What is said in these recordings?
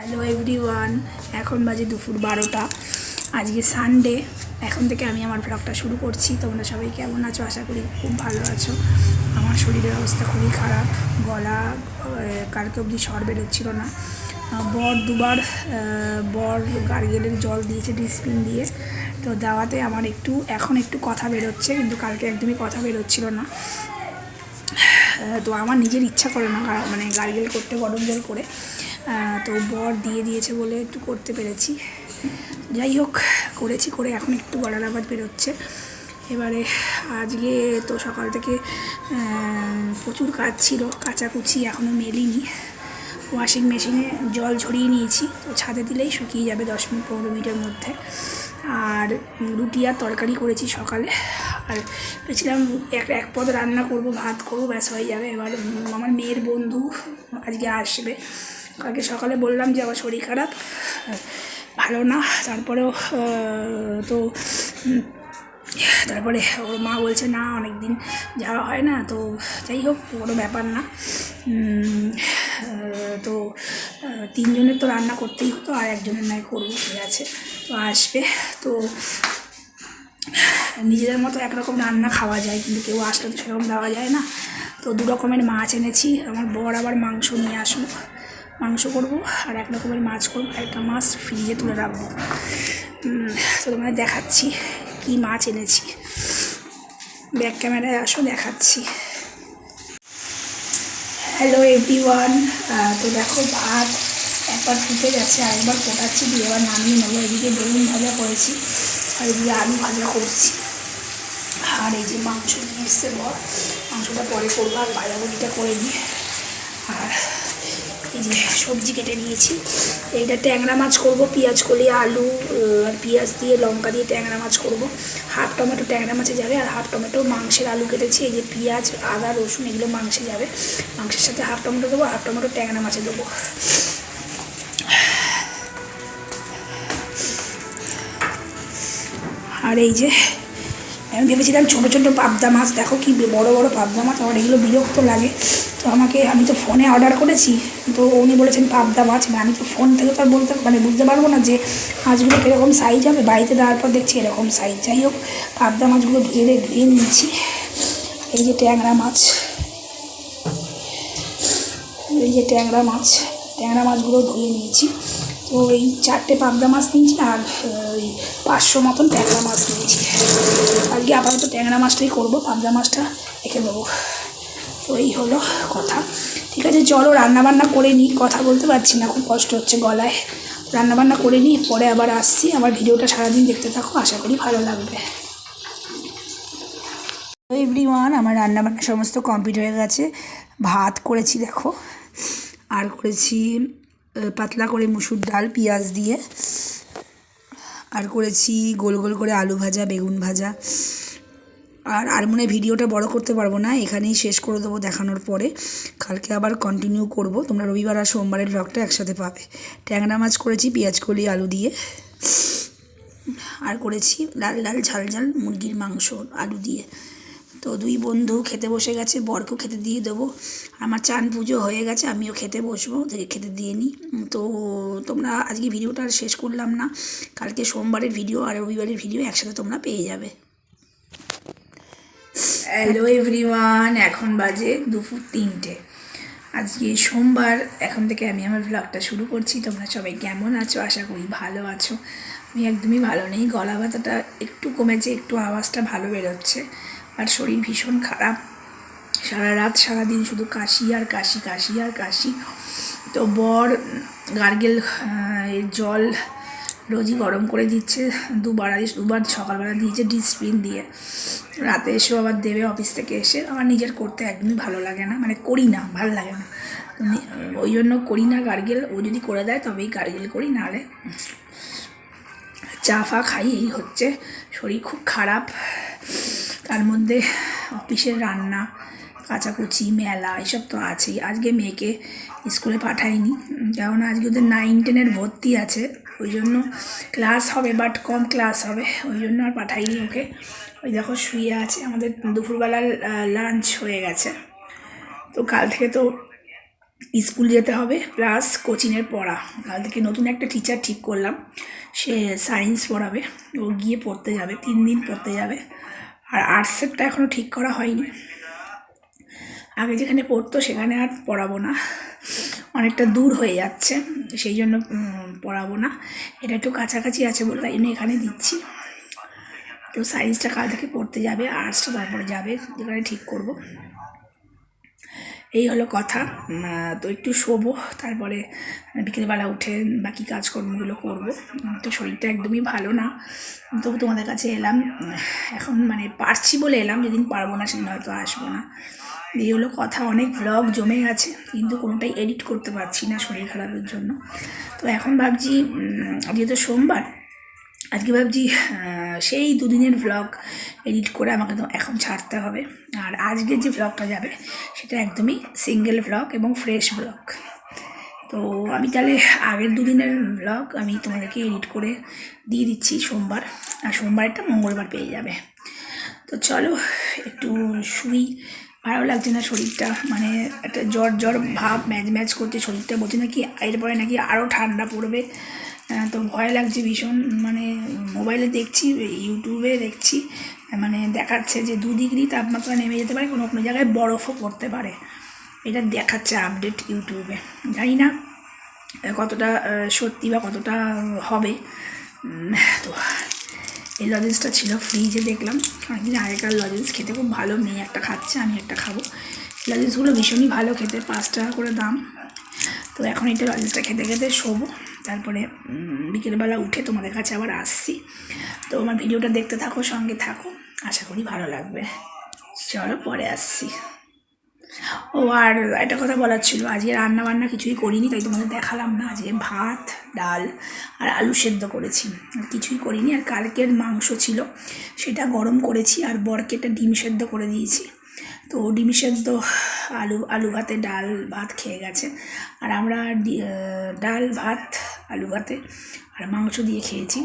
Hello everyone, এখন বাজে দুপুর 12টা। আজকে সানডে। এখন থেকে আমি আমার ব্লগটা শুরু করছি। তোমরা সবাই কেমন আছো? আশা করি খুব ভালো আছো। আমার শরীরের অবস্থা খুবই খারাপ। গলা কালকে অবধি স্বর বেরোচ্ছিল না। বর দুবার গার্গেলের জল দিয়েছে ডিসপিন দিয়ে, তো দেওয়াতে আমার এখন একটু কথা বেরোচ্ছে, কিন্তু কালকে একদমই কথা বেরোচ্ছিল না। তো আমার নিজের ইচ্ছা করে না মানে গার্গেল করতে গরম জল করে, তো বর দিয়েছে বলে একটু করতে পেরেছি। যাই হোক, করে এখন একটু গলার আওয়াজ বেরোচ্ছে। এবারে আজকে তো সকাল থেকে প্রচুর কাজ ছিল, কাচাকুচি এখনও মেলিনি। ওয়াশিং মেশিনে জল ঝরিয়ে নিয়েছি, তো ছাদে দিলেই শুকিয়ে যাবে 10-15 মিনিটের মধ্যে। আর রুটি আর তরকারি করেছি সকালে, আর ভেবেছিলাম এক পদ রান্না করব, ভাত করবো, ব্যাস হয়ে যাবে। এবার আমার মেয়ের বন্ধু আজকে আসবে। কালকে সকালে বললাম যে আমার শরীর খারাপ, ভালো না। তারপরেও তারপরে ওর মা বলছে না, অনেক দিন যাওয়া হয় না, তো যাই হোক, কোনো ব্যাপার না। তো 3 জনের তো রান্না করতেই হতো, আর একজনের নয় করবো, ঠিক আছে। তো আসবে, তো নিজেদের মতো একরকম রান্না খাওয়া যায়, কিন্তু কেউ আসলে তো সেরকম দেওয়া যায় না। তো 2 রকমের মাছ এনেছি। আমার বর আবার মাংস নিয়ে আসলো, মাংস করব, আর 1 রকমের মাছ করবো। একটা মাছ ফ্রিজে তুলে রাখবো। তো তোমাদের দেখাচ্ছি কি মাছ এনেছি। ব্যাক ক্যামেরায় আসো, দেখাচ্ছি। হ্যালো এভরিওয়ান, তো দেখো ভাত একবার ফুটে গেছে, আরেকবার ফোটাচ্ছি, দিয়ে এবার নামিয়ে নেবো। এদিকে বেগুন ভাজা করেছি, আর এদিকে আলু ভাজা করছি। আর এই যে মাংস নিয়ে এসছে বর, মাংসটা পরে করবো, আর ভাজাভুজিটা করে নিই। আর এই যে সবজি কেটে নিয়েছি, এইটা ট্যাংরা মাছ করব, পেঁয়াজ কলি, আলু আর পেঁয়াজ দিয়ে, লঙ্কা দিয়ে ট্যাংরা মাছ করব। হাফ টমেটো ট্যাংরা মাছে যাবে, আর হাফ টমেটো মাংসের আলু কেটেছি। এই যে পেঁয়াজ, আদা, রসুন এগুলো মাংসে যাবে। মাংসের সাথে হাফ টমেটো দেবো, হাফ টমেটো ট্যাংরা মাছে দেবো। আর এই যে আমি ভেবেছিলাম ছোটো ছোটো পাবদা মাছ, দেখো কি বড় বড় পাবদা মাছ। আমার এগুলো বিরক্ত লাগে, তো আমি তো ফোনে অর্ডার করেছি, তো উনি বলেছেন পাবদা মাছ। আমি তো ফোন থেকে তো আর বুঝতে পারবো না যে মাছগুলো কীরকম সাইজ হবে। বাড়িতে দেওয়ার পর দেখছি এরকম সাইজ। যাই হোক, পাবদা মাছগুলো ধুয়ে নিয়েছি। এই যে ট্যাংরা মাছগুলো ধুয়ে নিয়েছি। তো এই 4টে পাবদা মাছ নিয়েছি, আর ওই 500 মতন ট্যাংরা মাছ নিয়েছি। আজকে আপাতত ট্যাংরা মাছটাই করবো, পাবদা মাছটা রেখে দেবো। তো এই হলো কথা। ঠিক আছে, চলো রান্নাবান্না করে নিই। কথা বলতে পারছি না, খুব কষ্ট হচ্ছে গলায়। রান্নাবান্না করে নিই, পরে আবার আসছি। আমার ভিডিওটা সারাদিন দেখতে থাকো, আশা করি ভালো লাগবে। এভরিওয়ান, আমার রান্নাবান্না সমস্ত কমপ্লিট হয়ে গেছে। ভাত করেছি দেখো, আর করেছি পাতলা করে মুসুর ডাল পেঁয়াজ দিয়ে, আর করেছি গোল গোল করে আলু ভাজা, বেগুন ভাজা। আর মনে হয় ভিডিওটা বড় করতে পারবো না, এখানেই শেষ করে দেবো দেখানোর পরে। কালকে আবার কন্টিনিউ করব। তোমরা রবিবার আর সোমবারের ব্লগটা একসাথে পাবে। ট্যাংরা মাছ করেছি পেঁয়াজ কলি আলু দিয়ে, আর করেছি লাল লাল ঝাল ঝাল মুরগির মাংস আলু দিয়ে। তো 2 বন্ধু খেতে বসে গেছে, বরকেও খেতে দিয়ে দেবো। আমার চান পুজো হয়ে গেছে, আমিও খেতে বসবো, খেতে দিয়ে নিই। তো তোমরা আজকে ভিডিওটা আর শেষ করলাম না, কালকে সোমবারের ভিডিও আর রবিবারের ভিডিও একসাথে তোমরা পেয়ে যাবে। হ্যালো এভরিওয়ান, এখন বাজে দুপুর 3টে। আজকে সোমবার। এখন থেকে আমি আমার ব্লগটা শুরু করছি। তোমরা সবাই কেমন আছো? আশা করি ভালো আছো। আমি একদমই ভালো নেই, গলা ব্যথাটা একটু কমেছে, একটু আওয়াজটা ভালো বেরোচ্ছে, আর শরীর ভীষণ খারাপ। সারা রাত সারাদিন শুধু কাশি আর কাশি, কাশি আর কাশি। তো বর গার্গেল জল রোজই গরম করে দিচ্ছে, দুবার সকালবেলা দিয়েছে ডিসপিন দিয়ে, রাতে এসেও আবার দেবে অফিস থেকে এসে। আমার নিজের করতে একদমই ভালো লাগে না, মানে করি না, ভালো লাগে না, ওই জন্য করি না গার্গেল। ও যদি করে দেয় তবেই গার্গেল করি, নাহলে চা ফা খাই। এই হচ্ছে, শরীর খুব খারাপ। তার মধ্যে অফিসের রান্না, কাচাকুচি, মেলা, এসব তো আছেই। আজকে মেয়েকে স্কুলে পাঠাইনি, কেননা আজকে ওদের 9-10 ভর্তি আছে, ওই জন্য ক্লাস হবে, বাট কম ক্লাস হবে, ওই জন্য আর পাঠাইনি ওকে। ওই দেখো শুয়ে আছে। আমাদের দুপুরবেলার লাঞ্চ হয়ে গেছে। তো কাল থেকে তো স্কুল যেতে হবে প্লাস কোচিংয়ের পড়া। কাল থেকে নতুন একটা টিচার ঠিক করলাম, সে সায়েন্স পড়াবে, ও গিয়ে পড়তে যাবে, 3 দিন পড়তে যাবে। আর আর্টসেরটা এখনও ঠিক করা হয়নি, আগে যেখানে পড়তো সেখানে আর পড়াবো না, অনেকটা দূর হয়ে যাচ্ছে, সেই জন্য পড়াবো না। এটা একটু কাছাকাছি আছে বলে তাই জন্য এখানে দিচ্ছি। তো সায়েন্সটা কাল থেকে পড়তে যাবে, আর্টসটা তারপরে যাবে, যেখানে ঠিক করব। এই হলো কথা। তো একটু শোবো, তারপরে বিকেলবেলা উঠে বাকি কাজকর্মগুলো করবো। তো শরীরটা একদমই ভালো না, তবু তোমাদের কাছে এলাম। এখন মানে পারছি বলে এলাম, যেদিন পারবো না সেদিন হয়তো আসবো না। এই হলো কথা। অনেক ভ্লগ জমে গেছে কিন্তু কোনোটাই এডিট করতে পারছি না শরীর খারাপের জন্য। তো এখন ভাবছি আজকে তো সোমবার, আজকে ভাবছি সেই 2 দিনের ভ্লগ এডিট করে আমাকে তো এখন ছাড়তে হবে। আর আজকের যে ভ্লগটা যাবে সেটা একদমই সিঙ্গেল ভ্লগ এবং ফ্রেশ ভ্লগ। তো আমি তাহলে আগের 2 দিনের ভ্লগ আমি তোমাদেরকে এডিট করে দিয়ে দিচ্ছি সোমবার, আর সোমবারটা মঙ্গলবার পেয়ে যাবে। তো চলো একটু শুই, ভালো লাগছে না শরীরটা, মানে একটা জ্বর জ্বর ভাব, ম্যাচ ম্যাচ করতে শরীরটা, বলছে নাকি এরপরে নাকি আরও ঠান্ডা পড়বে। তো ভয় লাগছে ভীষণ, মানে মোবাইলে দেখছি, ইউটিউবে দেখছি, মানে দেখাচ্ছে যে 2 ডিগ্রি তাপমাত্রা নেমে যেতে পারে, কোনো কোনো জায়গায় বরফও পড়তে পারে, এটা দেখাচ্ছে আপডেট ইউটিউবে। জানি না কতটা সত্যি বা কতটা হবে। তো এই লজেন্সটা ছিল ফ্রিজে, দেখলাম অনেকদিন আগেকার লজেন্স, খেতে খুব ভালো, মেয়ে একটা খাচ্ছে আমি একটা খাবো। লজেন্সগুলো ভীষণই ভালো খেতে, 5 টাকা করে দাম। তো এখন এটা লজেন্সটা খেতে খেতে শোবো, তারপরে বিকেলবেলা উঠে তোমাদের কাছে আবার আসছি। তো আমার ভিডিওটা দেখতে থাকো, সঙ্গে থাকো, আশা করি ভালো লাগবে। চলো পরে আসছি। ও আর একটা কথা বলার ছিল, আজকে রান্না বান্না কিছুই করিনি, তাই তোমাদের দেখালাম না। আজকে ভাত, ডাল আর আলু সেদ্ধ করেছি, আর কিছুই করিনি। আর কালকের মাংস ছিল, সেটা গরম করেছি, আর বরকে একটা ডিম সেদ্ধ করে দিয়েছি। তো ডিম সেদ্ধ, আলু আলু ভাতে ডাল ভাত খেয়ে গেছে। আর আমরা ডাল ভাত, আলু ভাতে আর মাংস দিয়ে খেয়েছি।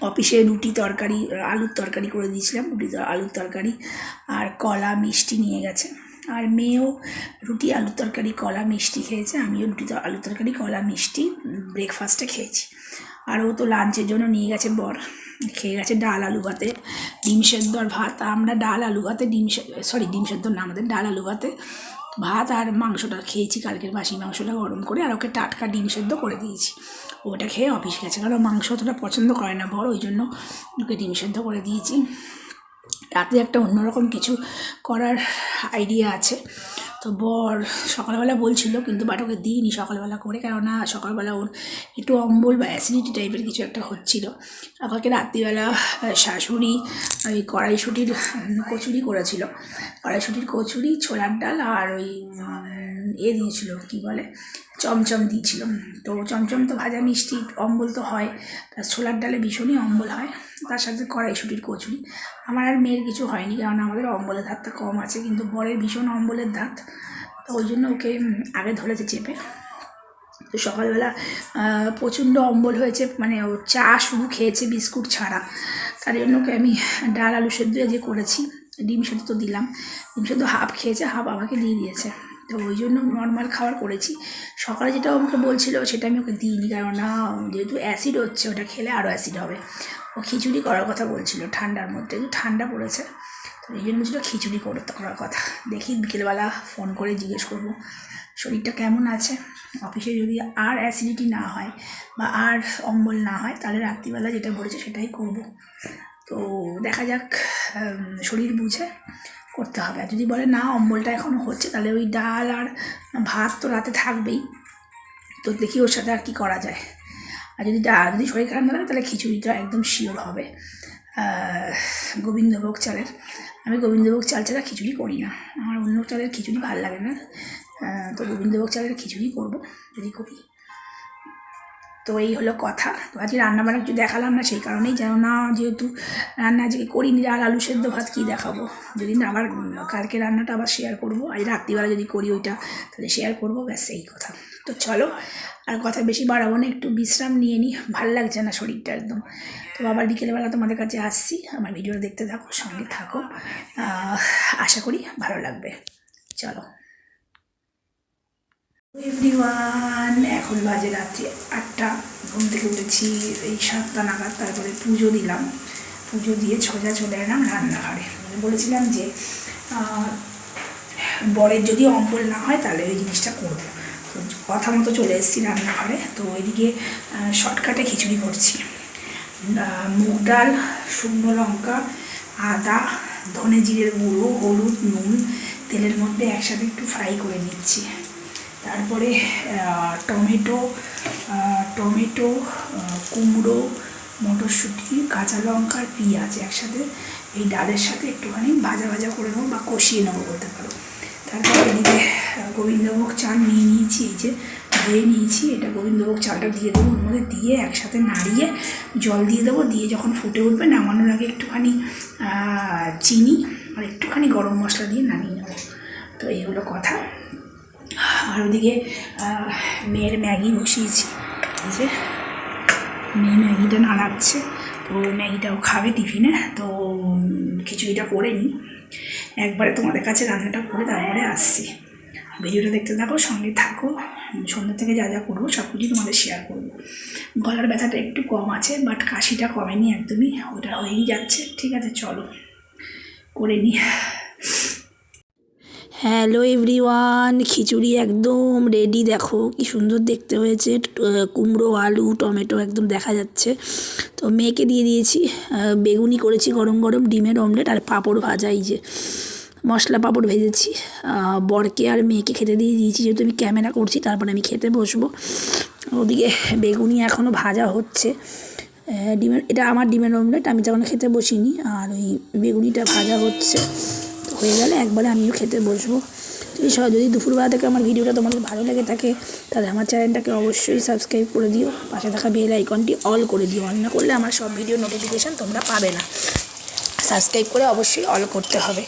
অফিসে রুটি তরকারি, আলুর তরকারি করে দিয়েছিলাম, আলুর তরকারি আর কলা মিষ্টি নিয়ে গেছে। আর মেয়েও রুটি আলুর তরকারি কলা মিষ্টি খেয়েছে, আমিও রুটি আলুর তরকারি কলা মিষ্টি ব্রেকফাস্টে খেয়েছি। আর ও তো লাঞ্চের জন্য নিয়ে গেছে, বর খেয়ে গেছে ডাল আলু ভাতে ডিম সেদ্ধ আর ভাত। আমরা ডাল আলু ভাতে ডিম সেদ্ধ না, আমাদের ডাল আলু ভাতে ভাত আর মাংসটা খেয়েছি, কালকের বাসি মাংসটা গরম করে, আর ওকে টাটকা ডিম সেদ্ধ করে দিয়েছি। ওটা খেয়ে অফিস গেছে, কারণ মাংস অতটা পছন্দ করে না বড়, ওই জন্য ওকে ডিম সেদ্ধ করে দিয়েছি। রাতে একটা অন্যরকম কিছু করার আইডিয়া আছে। তো বর সকালবেলা বলছিল, কিন্তু বাট ওকে দিইনি সকালবেলা করে, কেননা সকালবেলা ওর একটু অম্বল বা অ্যাসিডিটি টাইপের কিছু একটা হচ্ছিল। সকালকে রাত্রিবেলা শাশুড়ি ওই কড়াইশুঁটির কচুরি করেছিল, কড়াইশুঁটির কচুরি, ছোলার ডাল আর ওই দিয়েছিল কী বলে, চমচম দিয়েছিল। তো চমচম তো ভাজা মিষ্টি, অম্বল তো হয়, তার ছোলার ডালে ভীষণই অম্বল হয়, তার সাথে কড়াইশুঁটির কচুরি। আমার আর মেয়ের কিছু হয়নি, কারণ আমাদের অম্বলের ধাতটা কম আছে, কিন্তু বরের ভীষণ অম্বলের ধাত, তো ওই জন্য ওকে আগে ধরেছে চেপে। তো সকালবেলা প্রচণ্ড অম্বল হয়েছে, মানে ও চা শুধু খেয়েছে বিস্কুট ছাড়া, তার জন্য ওকে আমি ডাল আলু সেদ্ধ যে করেছি, ডিম সেদ্ধ তো দিলাম, ডিম সেদ্ধ হাফ খেয়েছে, হাফ আমাকে দিয়ে দিয়েছে। তো ওই জন্য নর্মাল খাবার করেছি। সকালে যেটা আমাকে বলছিল সেটা আমি ওকে দিইনি, কেননা যেহেতু অ্যাসিড হচ্ছে, ওটা খেলে আরও অ্যাসিড হবে। ও খিচুড়ি করার কথা বলছিল ঠান্ডার মধ্যে, একটু ঠান্ডা পড়েছে, তো এই জন্য বলছিল খিচুড়ি করার কথা। দেখি বিকেলবেলা ফোন করে জিজ্ঞেস করবো শরীরটা কেমন আছে। অফিসে যদি আর অ্যাসিডিটি না হয় বা আর অম্বল না হয়, তাহলে রাত্রিবেলা যেটা বলেছে সেটাই করব। তো দেখা যাক, শরীর বুঝে করতে হবে। আর যদি বলে না অম্বলটা এখনও হচ্ছে, তাহলে ওই ডাল আর ভাত তো রাতে থাকবেই, তো দেখি ওর সাথে আর কী করা যায়। আর যদি শরীর খারাপ না লাগে, তাহলে খিচুড়িটা একদম শিওর হবে গোবিন্দভোগ চালের। আমি গোবিন্দভোগ চাল ছাড়া খিচুড়ি করি না, আমার অন্য চালের খিচুড়ি ভালো লাগে না। তো গোবিন্দভোগ চালের খিচুড়ি করব যদি করি। তো এই হলো কথা। তো আজকে রান্নাবান্না কিছু দেখালাম না, সেই কারণেই, যেন না, যেহেতু রান্না আজকে করিনি, আর আলু সেদ্ধ ভাত কী দেখাবো, যদি না আবার কালকে রান্নাটা আবার শেয়ার করবো, আজ রাত্রিবেলা যদি করি ওইটা, তাহলে শেয়ার করবো, ব্যাস এই কথা। তো চলো আর কথা বেশি বাড়াবো না, একটু বিশ্রাম নিয়ে নিই, ভাল লাগছে না শরীরটা একদম। তো আবার বিকেলবেলা তোমাদের কাছে আসছি, আমার ভিডিওটা দেখতে থাকো, সঙ্গে থাকো, আশা করি ভালো লাগবে। চলো। এভরিওয়ান, এখন বাজে রাত্রি 8টা। ঘুম থেকে উঠেছি এই 7টা নাগাদ। তারপরে পুজো দিলাম, পুজো দিয়ে সোজা চলে এলাম রান্নাঘরে। বলেছিলাম যে বরের যদি অম্বল না হয় তাহলে ওই জিনিসটা করবো, তো কথা মতো চলে এসেছি রান্নাঘরে। তো ওইদিকে শর্টকাটে খিচুড়ি করছি। মুগ ডাল, শুকনো লঙ্কা, আদা, ধনে জিরের গুঁড়ো, হলুদ, নুন তেলের মধ্যে একসাথে একটু ফ্রাই করে নিচ্ছি। তারপরে টমেটো, কুমড়ো, মটরশুঁটি, কাঁচা লঙ্কা আর পেঁয়াজ একসাথে এই ডালের সাথে একটুখানি ভাজা ভাজা করে নেবো বা কষিয়ে নেবো বলতে পারো। তারপর এদিকে গোবিন্দভোগ চাল নিয়ে নিয়েছি, এই যে ধুয়ে নিয়েছি। এটা গোবিন্দভোগ চালটা দিয়ে দেবো, ওর মধ্যে দিয়ে একসাথে নাড়িয়ে জল দিয়ে দেবো। দিয়ে যখন ফুটে উঠবে নামানোর আগে একটুখানি চিনি আর একটুখানি গরম মশলা দিয়ে নামিয়ে নেবো। তো এই হলো কথা। আর ওদিকে মেয়ের ম্যাগি বসিয়েছি, এই যে মেয়ে ম্যাগিটা নাড়াচ্ছে, তো ম্যাগিটাও খাবে টিফিনে। তো খিচুড়িটা করে নিই একবারে, তোমাদের কাছে রান্নাটা করে তারপরে আসছি। ভিডিওটা দেখতে থাকো, সঙ্গে থাকো। সন্ধ্যা থেকে যা যা করবো সব কিছুই তোমাদের শেয়ার করবো। গলার ব্যথাটা একটু কম আছে, বাট কাশিটা কমেনি একদমই, ওটা হয়েই যাচ্ছে। ঠিক আছে, চলো করে নিই। হ্যালো এভরিওয়ান, খিচুড়ি একদম রেডি। দেখো কি সুন্দর দেখতে হয়েছে, কুমড়ো, আলু, টমেটো একদম দেখা যাচ্ছে। তো মেয়েকে দিয়ে দিয়েছি, বেগুনি করেছি গরম গরম, ডিমের অমলেট আর পাঁপড় ভাজা, এই যে মশলা পাঁপড় ভেজেছি। বরকে আর মেয়েকে খেতে দিয়ে দিয়েছি, যেহেতু আমি ক্যামেরা করছি তারপরে আমি খেতে বসবো। ওদিকে বেগুনি এখনও ভাজা হচ্ছে, এটা আমার ডিমের অমলেট, আমি তখন খেতে বসিনি। আর ওই বেগুনিটা ভাজা হচ্ছে, হয়ে গেলে একবারে আমিও খেতে বসবো। যদি দুপুরবেলা থেকে আমার ভিডিওটা তোমাদের ভালো লেগে থাকে তাহলে আমার চ্যানেলটাকে অবশ্যই সাবস্ক্রাইব করে দিও, পাশে থাকা বেল আইকনটি অল করে দিও। অল না করলে আমার সব ভিডিও নোটিফিকেশান তোমরা পাবে না। সাবস্ক্রাইব করে অবশ্যই অল করতে হবে।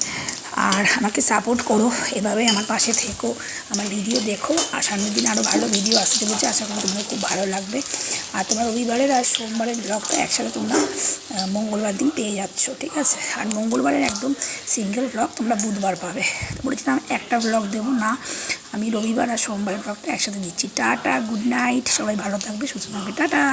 আর আমাকে সাপোর্ট করো, এভাবে আমার পাশে থেকো, আমার ভিডিও দেখো। আর সামনের দিন আরও ভালো ভিডিও আসতে চলেছে, আশা করি তোমাদের খুব ভালো লাগবে। আর তোমার রবিবারের আর সোমবারের ব্লগটা একসাথে তোমরা মঙ্গলবার দিন পেয়ে যাচ্ছ, ঠিক আছে। আর মঙ্গলবারের একদম সিঙ্গেল ব্লগ তোমরা বুধবার পাবে। বলেছিলাম একটা ব্লগ দেবো না, আমি রবিবার আর সোমবারের ব্লগটা একসাথে দিচ্ছি। টাটা, গুড নাইট, সবাই ভালো থাকবে, সুস্থ থাকবে, টাটা।